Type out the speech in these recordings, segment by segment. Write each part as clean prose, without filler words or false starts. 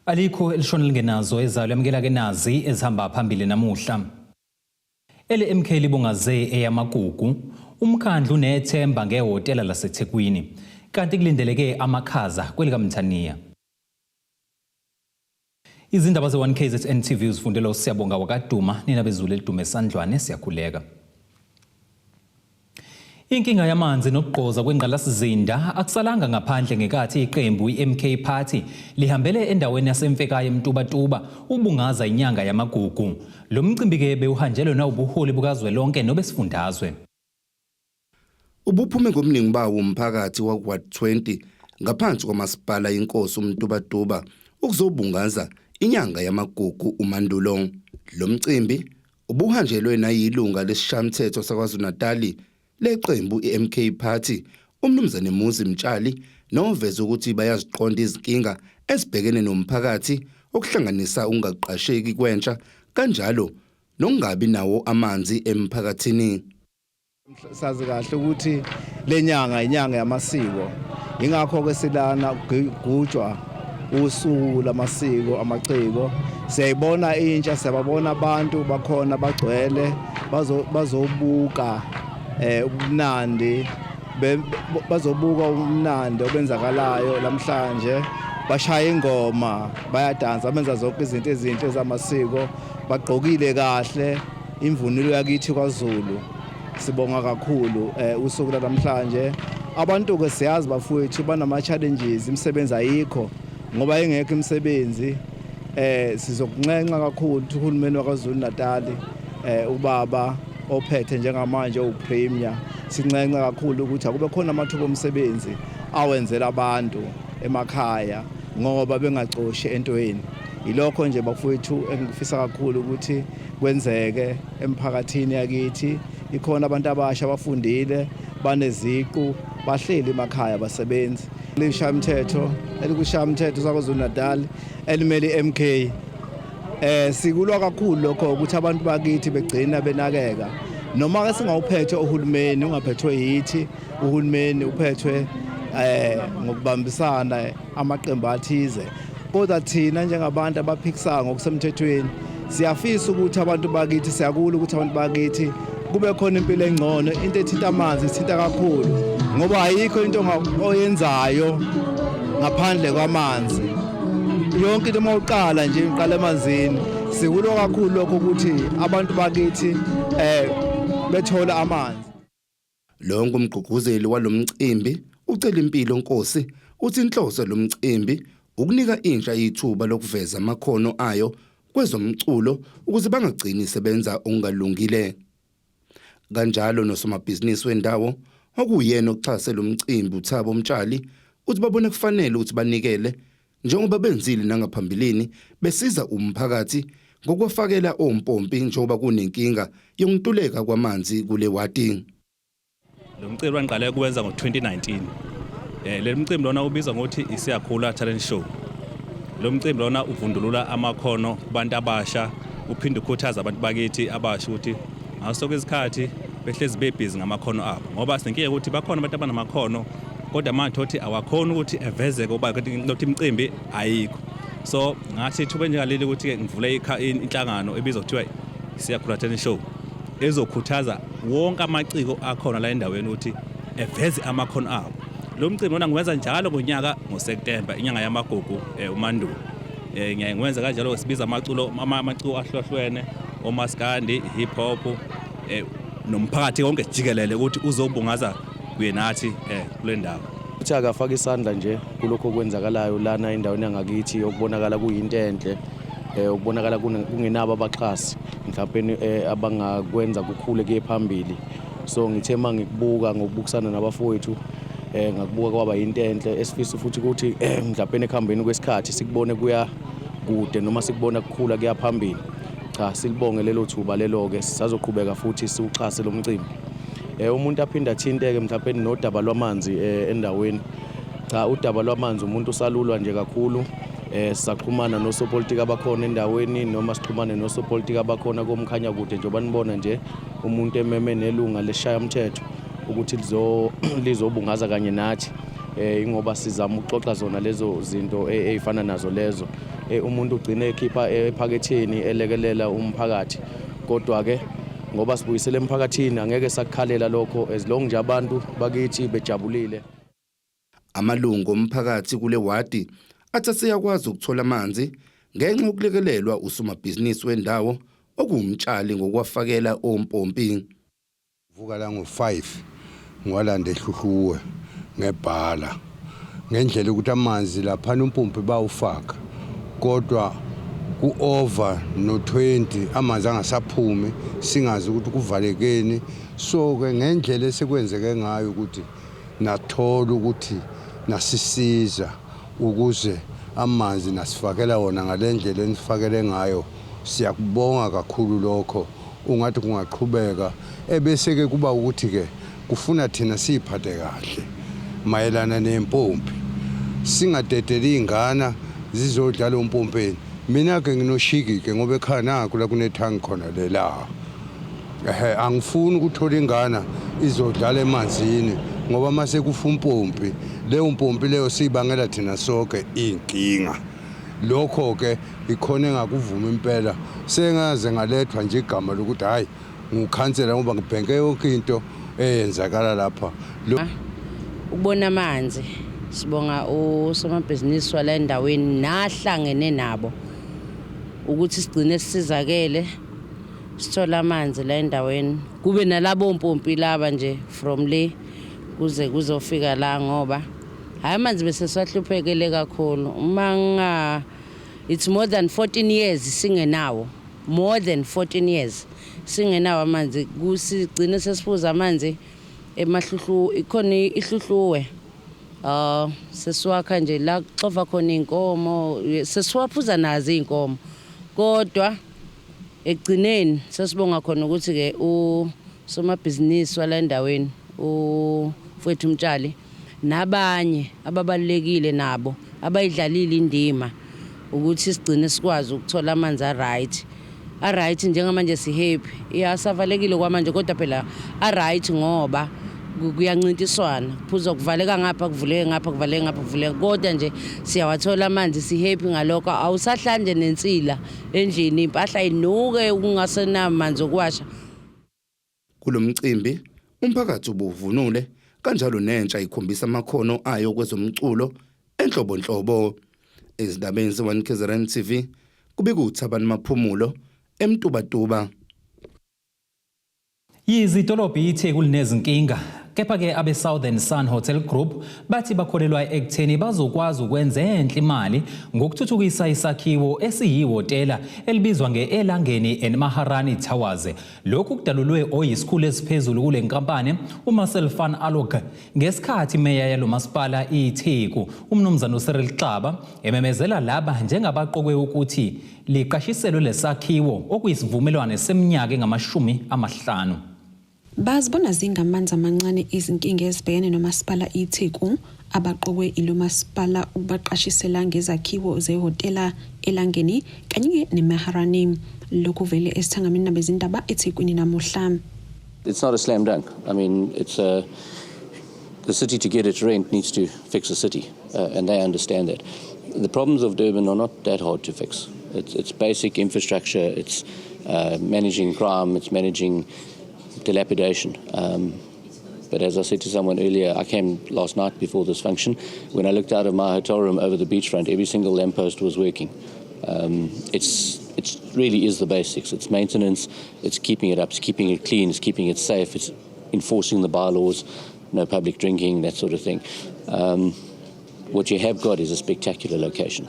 Alikho elishona lingenazo ezalo yamukela ke nazi ezihamba phambili namuhla. LMK libungaze eyamagugu, umkhandlu unethemba ngehhotela laseThekwini, kanti kulindeleke amakhaza kwelikaMthaniya. Izindaba ze 1KZN TV uzifundela uSiyabonga wakaduma nina bezulu elidume esandlwane siyakhuleka. Inkinga yamanzi nokugqoza kwengqalasizinda akusalanga ngaphandle ngekathi iqembu iMK Party lihambele endaweni yaseMfekaya eMtubatuba ubungaza inyanga yamagugu. Lo mcimbi ke bewuhanjelwe na ubuholi bukazwelonke nobesifundazwe. Ubuphume ngomningi bawo umphakathi wakward 20 ngaphansi kwamasipala inkosi uMtubatuba ukuzobungaza inyanga yamagugu uMandulo. Lo mcimbi ubuhanjelwe nayilunga lesishamthetho saKwaZulu-Natal leqembu iMK Party umnumzane Muzi Mtshali noveza ukuthi bayaziqonda izinkinga ezibhekene nomphakathi okuhlanganisa ungaqasheki kwentsha kanjalo nokungabi nawo amanzi emphakathini. Sazi kahle ukuthi lenyanga inyanga yamasiko ingakho ke silana kugujwa usuku lamasiko amaciko siyayibona intsha siyababona abantu bakhona bagcwele bazobuka ubunandi bazobuka umnandi obenzakalayo namhlanje bashaya ingoma bayadansa benza zonke izinto ezinhle zamasiko bagqokile kahle imvunulo yakithi kwaZulu sibonga kakhulu usuku namhlanje abantu ke siyazi bafowethu banama challenges imisebenzi ayikho ngoba engekho imisebenzi sizokuncenca kakhulu uhulumeni waKwaZulu-Natal ubaba ophethe njengamanje uPremier sincenca kakhulu ukuthi akube khona amathuba omsebenzi awenzela abantu emakhaya ngoba bengacoshi entweni. Ilokho nje bafowethu engifisa kakhulu ukuthi kwenzeke emphakathini yakithi. Ikhona abantu abasha abafundile baneziqu bahleli emakhaya basebenzi. Lishamthetho elikushamthetho saKwaZulu-Natal elimele MK sikulwa kakhulu lokho ukuthi abantu bakithi begcina benakeka noma ke singawuphethe uhulumeni ungaphethwe yithi uhulumeni uphethwe ngokubambisana amaqembu athize kodwa thina njengabantu abaphikisana ngokusemthethweni siyafisa ukuthi abantu bakithi siyakula ukuthi abantu bakithi kube khona impilo engcono into ethinta amanzi ithinta kakhulu ngoba ayikho into oyenzayo ngaphandle kwamanzi yonke into mawuqala nje uqala emanzini sikulwa kakhulu lokho ukuthi abantu bakithi bethola amanzi. Lo ngumgqugquzeli walomcimbi ucela impilo Nkosi uthi inhloso lomcimbi ukunika intsha ithuba lokuveza amakhono ayo kwezomculo ukuze bangagcini sebenza okungalungile. Kanjalo nosomabhizinisi wendawo okuyena okuxhasa lo mcimbi uThabo Mtshali uthi babone kufanele ukuthi banikele njengoba benzile nangaphambilini besiza umphakathi ngokwafakela ompompi njengoba kunenkinga yokuntuleka kwamanzi kule wadi. Lo mcimbi waqala ukuwenza ngo2019. Le mcimbi lona ubizwa ngokuthi isiyakhula talent show. Lo mcimbi lona uvundulula amakhono kubantu abasha uphinde ukhuthaza abantu bakithi abasha ukuthi ngaso kwesikhathi behlezi bebhizi ngamakhono abo ngoba sinkinga ukuthi bakhona abantu abanamakhono kodwa manje uthi awakhona ukuthi evezeke ngoba ukuthi imicimbi ayikho. So ngathi ithuba njengaleli ukuthi ngivule inhlangano ebizwa kuthiwa isiyakhula talent show ezokhuthaza wonke amaciko akhona la endaweni ukuthi eveze amakhono abo. Lo mcimbi wona ngiwenza njalo ngonyaka ngoSeptember inyanga yamagugu uMandulo. Ngiyenza kanjalo sibiza amaciko ahlohlwene omaskandi hip hop nomphakathi wonke jikelele ukuthi uzobungaza kuye nathi kule ndawo. Uthi akafaka isandla nje kulokho kwenzakalayo lana endaweni yangakithi okubonakala kuyinto enhle ukubonakala kungenabo abaxhasi mhlawumbe abangakwenza kukhule kuye phambili. So ngithe mangikubuka ngokubukisana nabafowethu ngakubuka kwaba into enhle esifisa futhi ukuthi mhlawumbe ekhambeni kwesikhathi sikubone kuya kude noma sikubona kukhula kuya phambili. Cha silibonge lelo thuba lelo ke sisazoqhubeka futhi siuxhase lo mcimbi. Umuntu aphinda athinteke mhlawumbe nodaba lwamanzi endaweni. Cha udaba lwamanzi umuntu usalulwa nje kakhulu. Sisaxhumana nosopolitika abakhona endaweni noma sixhumane nosopolitika abakhona komkhanya kude njengoba nibona nje umuntu ememe nelunga leshaya umthetho ukuthi lizobungaza kanye nathi ingoba sizama ukuxoxa zona lezo zinto ezifana nazo lezo. Umuntu ugcine ekhipha ephaketheni elekelela umphakathi, kodwa ke ngoba sibuyisele emphakathini angeke sakukhalela lokho as long nje abantu bakithi bejabulile. Amalungu omphakathi kule wadi athi siyakwazi ukuthola amanzi ngenxa yokulekelelwa usomabhizinisi wendawo okuwumtshali ngokwafakela ompompi. Vuka la ngo5 ngwalanda ehluhluwe ngebhala ngendlela ukuthi amanzi lapha umpompi bawufaka, kodwa ku-over no20 amanzi angasaphumi singazi ukuthi kuvalekeni. So ke ngendlela esekwenzeke ngayo ukuthi nathola ukuthi nasisiza ukuze amanzi nasifakela wona ngalendlela enifakele ngayo. Siyakubonga kakhulu lokho, ungathi kungaqhubeka ebese ke kuba ukuthi ke kufuna thina siphathe kahle mayelana nempompi, singadedeli ingana zizodlala umpompeni. Mina ke nginoshiki ke ngoba ekhaya nakho la kunethangi khona lela. Angifuni ukuthola ingana izodlala emanzini ngoba mase kufa umpompi, leyo mpompi leyo sibangela thina sonke inkinga. Lokho ke ikhona engakuvuma impela, sengaze ngalethwa nje igama lokuthi hayi ngukhansela ngoba ngibhenke yonke into eyenzakala lapha. Ukubona amanzi, sibonga usomabhizinisi wala endaweni nahlangene nabo ukuthi sigcine sisizakele sithola amanzi la endaweni, kube nalabo mpompi laba nje from le kuze kuzofika la, ngoba hayi amanzi bese sahluphekele kakhulu. It's more than 14 years singenawo, more than 14 years singenawo amanzi. Kusigcine sesiphuza amanzi emahluhlu, ikhona ihluhluwe sesiwakha nje la kuxova khona inkomo, sesiwaphuza nazo inkomo, kodwa egcineni sesibonga khona ukuthi ke usomabhizinisi wala endaweni uFethu Mtshali nabanye ababalekile nabo abayidlalile indima ukuthi sigcine sikwazi ukuthola amanzi a-right njengamanje sihappy. Iyasavalekile kwamanje kodwa phela a-right ngoba kuyancintiswana, kuphuza kuvaleka ngapha kuvuleke ngapha kuvaleke ngapha kuvuleke, kodwa nje siyawathola amanzi sihappy ngalokho. Awusahlanje nensila endlini, impahla inuke kungasenamanzi okuwasha. Kulo mcimbi umphakathi ubuvunule kanjalo nentsha ikhombisa amakhono ayo kwezomculo enhlobonhlobo. Ezindabeni ze-1 KZN TV kubika uThabani Maphumulo eMtubatuba. Yizidolobha iThekwini nezinkinga, kepha-ke abe-Southern Sun Hotel Group bathi bakholelwa ekutheni bazokwazi ukwenza enhle imali ngokuthuthukisa isakhiwo esiyihhotela elibizwa nge-Elangeni and Maharani Towers. Lokhu kudalulwe oyisikhulu esiphezulu kule nkampani uMarcel van Alok ngesikhathi imeya yalo masipala iTheku umnumzana uCyril Xaba ememezela laba njengabaqokwe ukuthi liqashiselwe lesakhiwo okuyisivumelwano seminyaka engama-50. Bazibona zingamanzi amancane izinkinga ezibhekene nomasipala iTheku abaqokwe ilo masipala ukubaqashisela ngezakhiwo zehotela Elangeni kanye neMaharani. Lokhu vele esithangamini nabezindaba eThekwini namuhla. It's not a slam dunk. I mean, it's the city, to get its rent, needs to fix the city, and they understand that. The problems of Durban are not that hard to fix. It's basic infrastructure, it's managing crime, it's managing dilapidation. But as I said to someone earlier, I came last night before this function. When I looked out of my hotel room over the beachfront, every single lamppost was working. It really is the basics. It's maintenance, it's keeping it up, it's keeping it clean, it's keeping it safe, it's enforcing the bylaws, no public drinking, that sort of thing. What you have got is a spectacular location.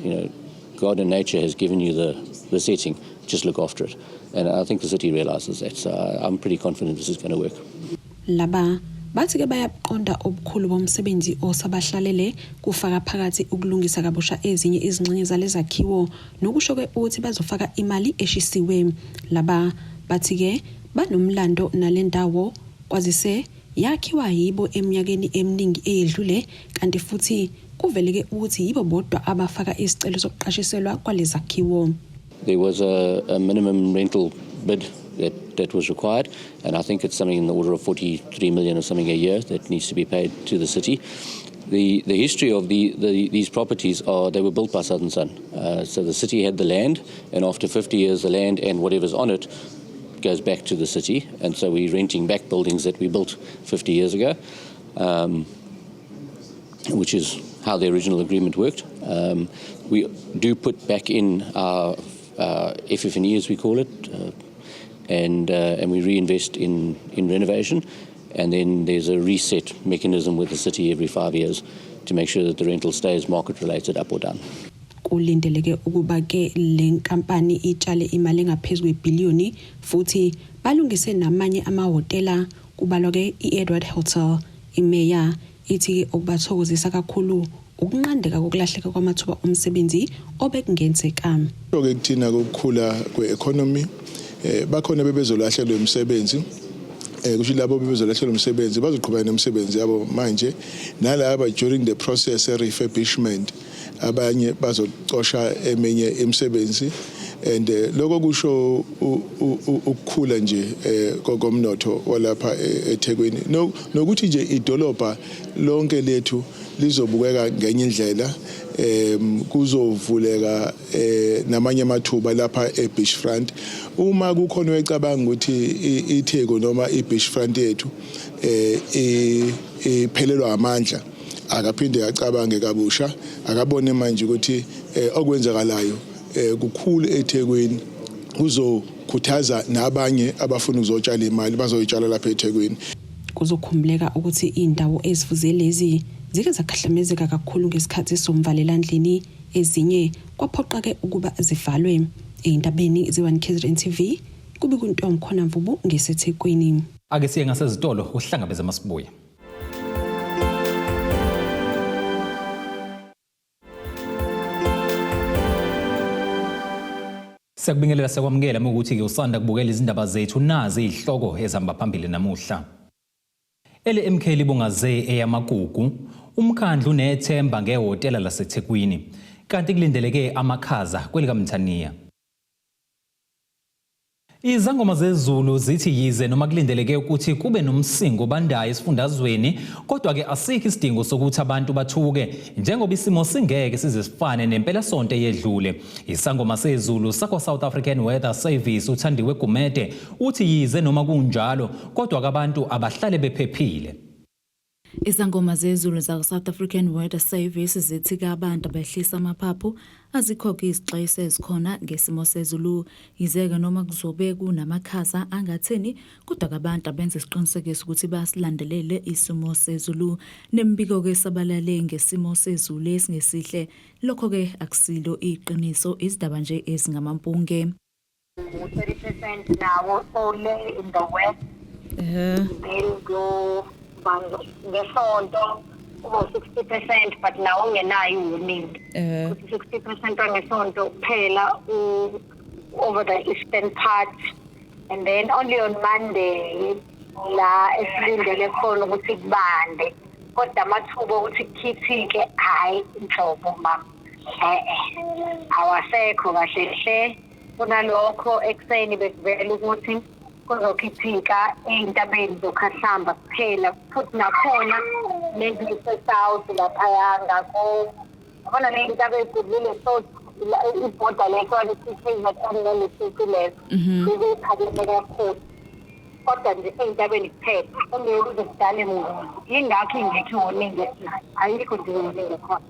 You know, God and nature has given you the setting, just look after it. And I think the city realizes that, so I'm pretty confident this is going to work. Laba bathi ke bayaqonda obukhulu bomsebenzi osabahlalele kufaka phakathi ukulungisa kabusha ezinye izingxenye zalezakhiwo nokusho ke ukuthi bazofaka imali eshisiwe. Laba bathi ke banomlando nalendawo kwazise yakhiwa yibo eminyakeni eminingi eyedlule, kanti futhi kuveleke ukuthi yibo bodwa abafaka isicelo sokuqashiselwa kwalezakhiwo. There was a minimum rental bid that was required, and I think it's something in the order of 43 million or something a year that needs to be paid to the city. The history of these properties are they were built by Southern Sun. So the city had the land, and after 50 years, the land and whatever's on it goes back to the city. And so we're renting back buildings that we built 50 years ago, which is how the original agreement worked. We do put back in our FF&E, as we call it, and we reinvest in renovation. And then there's a reset mechanism with the city every 5 years to make sure that the rental stays market related, up or down. Kulindeleke ukuba ke lenkampani itshale imali engaphezulu kwebhiliyoni futhi balungise namanye amahotela kubalwa ke iEdward Hotel. Imeya ithi okubathokozisa kakhulu ukunqandeka kokulahleka kwamathuba omsebenzi obekungenzeka. Ke kuthina kokukhula kweeconomy bakhona bebezolahlekelwa umsebenzi. Kusho labo bebezolahlekelwa umsebenzi bazoqhubeka nomsebenzi yabo manje nalabo during the process refurbishment abanye bazocosha eminye imisebenzi and lokho kusho ukukhula nje komnotho walapha eThekwini nokuthi nje idolobha lonke lethu lizobukeka ngenye indlela kuzovuleka namanye amathuba lapha eBeachfront. Uma kukhona ecabanga ukuthi iTheko noma iBeachfront yethu iphelelwa amandla akaphinde acabange kabusha akabone manje ukuthi okwenzakalayo kukhulu eThekwini kuzokhuthaza nabanye abafuna ukuzotshala imali bazoyitshala lapha eThekwini. Kuzokhumbuleka ukuthi indawo ezifuze lezi zike zakhahlamezeka kakhulu ngesikhathi somvalelandlini ezinye kwaphoqa ke ukuba zivalwe. Eindabeni ze1 KZN TV kubi kuntombi khona Mvubu ngeseThekwini. Ake siye ngasezitolo uhlangabeze masibuya. Siyakubingelela sekwamukela ukuthi ke usanda kubukela izindaba zethu nazi izihloko ezihamba phambili namuhla. LMK libungaze eyamagugu, umkhandlu nethemba ngehotela laseThekwini, kanti kulindeleke amakhaza kwelikaMthaniya. Izangoma zezulu zithi yize noma kulindeleke ukuthi kube nomsingo bandayo esifundazweni, kodwa ke asikho isidingo sokuthi abantu bathuke njengoba isimo singeke size sifane nempela sonto eyedlule. Isangoma sezulu sakwa South African Weather Service uThandiwe Gumede uthi yize noma kunjalo kodwa abantu abahlale bephephile. Izangoma zezulu za South African Weather Service zithi ke abantu abehlisa amaphaphu azikhokha izixwayiso ezikhona ngesimo sezulu yizeke noma kuzobe kunamakhaza angatheni kodwa abantu abenza isiqinisekiso ukuthi basilandelele isimo sezulu nembiko ke sabalale ngesimo sezulu esingesihle lokho ke akusilo iqiniso izidaba nje ezingamampunge. 30% now only in the west. Then go ngesonto about 60%, but now ungenayo warning. 60% on ngesonto kuphela over the eastern part, and then only on Monday la esilindele khona ukuthi kubande kodwa amathuba ukuthi kukhithike hayi inhlobo mama awasekho kahle hle kunalokho ekseni bekuvela ukuthi kuzokhithika eintabeni zokhahlamba kuphela futhi nakhona nezisesouth lapha ngakho khona le intabe ezidlule so ibhoda lekho lisifika kanene lesikulezo liziphakeme kakhulu kodwa nje eintabeni kuphela ongeke kuzodale muntu ingakho ingekho woningi ayikho nje woningi khona.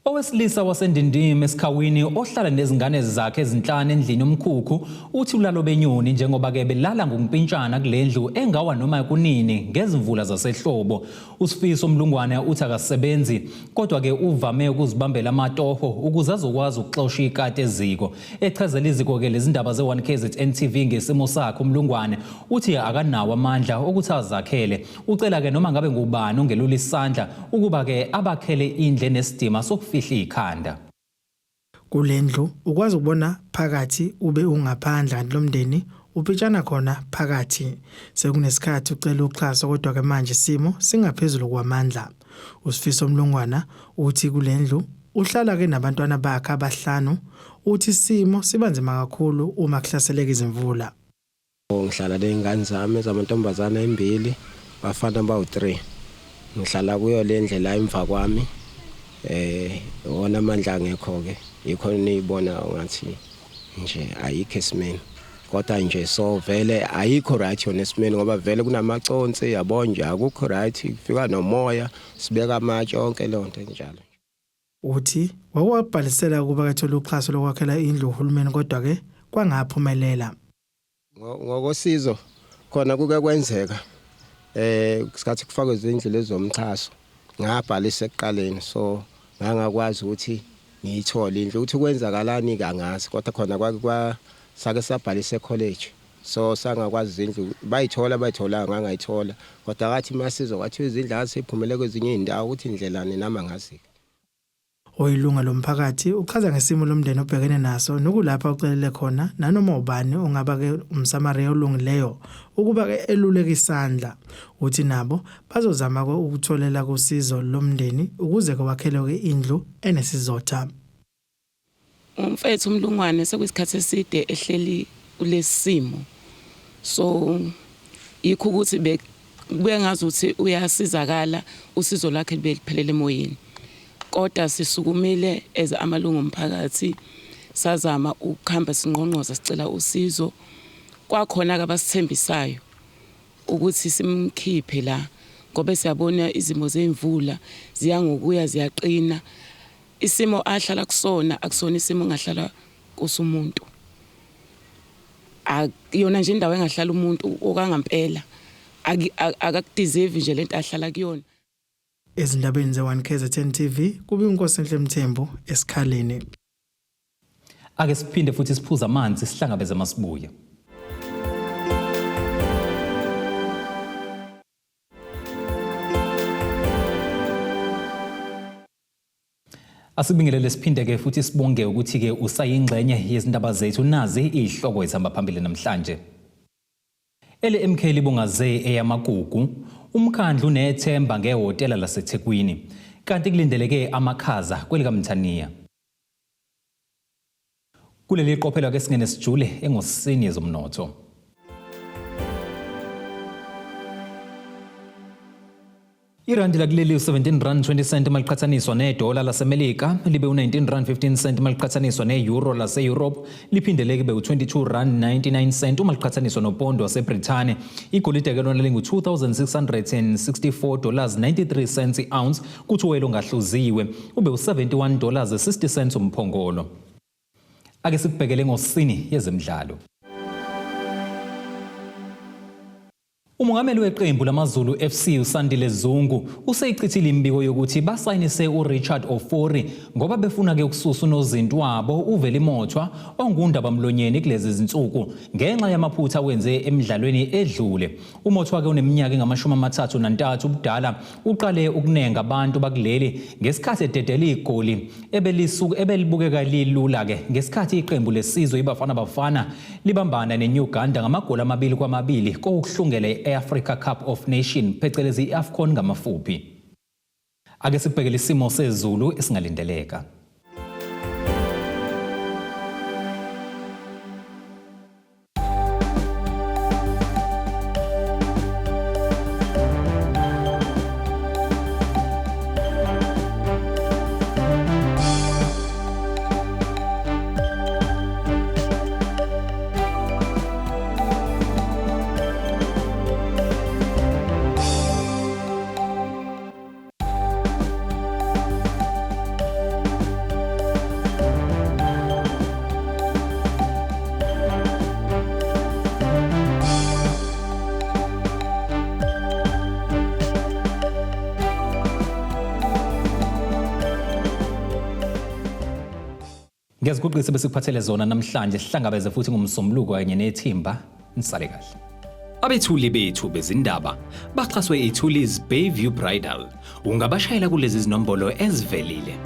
Owesilisa wasendindini esikhawini ohlala nezingane zakhe ezinhlanu endlini omkhukhu uthi ulalo benyoni njengoba ke belala ngokumpintshana kulendlu engawa noma kunini ngezimvula zasehlobo. Usifiso Mlungwane uthi akasebenzi kodwa ke uvame ukuzibambela amatoho ukuze azokwazi ukuxosha ikati eziko. Echazela iziko ke lezindaba ze1 KZN TV ngesimo sakhe uMlungwane uthi akanawo amandla ukuthi azakhele. Ucela ke noma ngabe ngubani ongelula isandla ukuba ke abakhele indle nesidima sokufika ikhanda. Kulendlu ukwazi ukubona phakathi ube ungaphandla lomndeni upitshana khona phakathi sekunesikhathi ucela uxhaso kodwa ke manje isimo singaphezulu kwamandla. Usifiso Mlungwana uthi kulendlu uhlala ke nabantwana bakhe abahlanu uthi isimo sibanzima kakhulu uma kuhlaseleka izimvula. Ngihlala lengane zami zamantombazana embili bafana bawu3 ngihlala kuyo le ndlela emva kwami wona amandla angekho ke yikho niyibona ngathi nje ayikho esimeni kodwa nje so vele ayikho right yona esimeni ngoba vele kunamaconsi yabonje akukho right kufika nomoya sibeka amatshe onke lonto njalo. Uthi wakwabhalisela ukuba kathola uxhaso lokwakhela indlu uhulumeni kodwa ke kwangaphumelela. Ngokosizo khona kuke kwenzeka isikhathi kufakwe izindlela ezomxhaso ngabhalisa ekuqaleni so ngangakwazi ukuthi ngiyithole indlu ukuthi kwenzakalani kangazi kodwa khona sake sabhalisa ecollege so sangakwazi izindlu bayithola ngangayithola kodwa ngathi masizo kwathi izindlu aziphumele kwezinye indawo ukuthi indlelane nama ngazi. Oyilunga lomphakathi uchaza ngesimo lomndeni obhekene naso nokulapha ucelele khona nanoma ubani ongaba ke umsamaria olungileyo ukuba ke eluleka isandla uthi nabo bazozama ukutholela kusizo lomndeni ukuze kwakhelwe indlu enesizotha. Umfethu umlungwane sekuyisikhathi eside ehleli kulesimo so yikho ukuthi bengazi ukuthi uyasizakala usizo lakhe libeliphelele emoyeni. Kodwa sisukumile as amalungu omphakathi sazama ukuhamba sinqonqoza sicela usizo kwakhona ke abasithembisayo ukuthi simkhiphe la ngoba siyabona izimo zemvula ziyangokuya ziyaqina isimo ahlala kusona akusona isimo ngahlala kusumuntu akuyona nje indawo engahlala umuntu okangampela akakudeserve nje lento ahlala kuyona. Ezindabeni ze1 KZN TV kubi uNkosenhle Mthembu esikhaleni. Ake siphinde futhi siphuza amanzi sihlangabeze masibuye. Asibingelele siphinde ke futhi sibonge ukuthi ke usayingxenye yezindaba zethu nazi ihloko ezihamba phambili namhlanje. LMK libungaze eyamagugu umkhandlu nethemba ngehotela laseThekwini kanti kulindeleke amakhaza kwelikaMthaniya. Kuleli qophelo ke singene sijule engosini yezomnotho. Irandi lakuleli u17.20 maliqhathaniswa nedola laseMelika libe u19.15 maliqhathaniswa neeuro lase-Europe liphindele kube u22.99 maliqhathaniswa nopondo waseBrithani. Igolide ke lona lingu$2,664.93 i-ounce kuthi uwelo ngahluziwe ube u$71.60 umphongolo. Ake sikubhekele ngosini yezemidlalo. Umongameli weqembu lamaZulu FC uSandile Zungu useyichithile imbiko yokuthi basayinise uRichard Ofori ngoba befuna ke ukususa unozinto wabo uVelimothwa ongundaba mlonyeni kulezi izinsuku ngenxa yamaphutha wenze emidlalweni edlule. Umothwa ke uneminyaka engama-33 ubudala uqale ukunenga abantu bakuleli ngesikhathi ededela igoli ebelibukeka lilula ke ngesikhathi iqembu lesizwe iBafana Bafana libambana neUganda ngamagoli 2-2 kokuhlungele Africa Cup of Nations phecelezi AFCON ngamafuphi. Ake sibhekele isimo sezulu esingalindeleka. Ngiyaziguqisa bese kuphathele zona namhlanje sihlangabeze futhi ngomsombuluko kanye nethimba nisale kahle. Abethuli bethu bezindaba baxhaswe iTulis Bayview Bridal. Ungabashayela kulezi zinombolo ezivelile.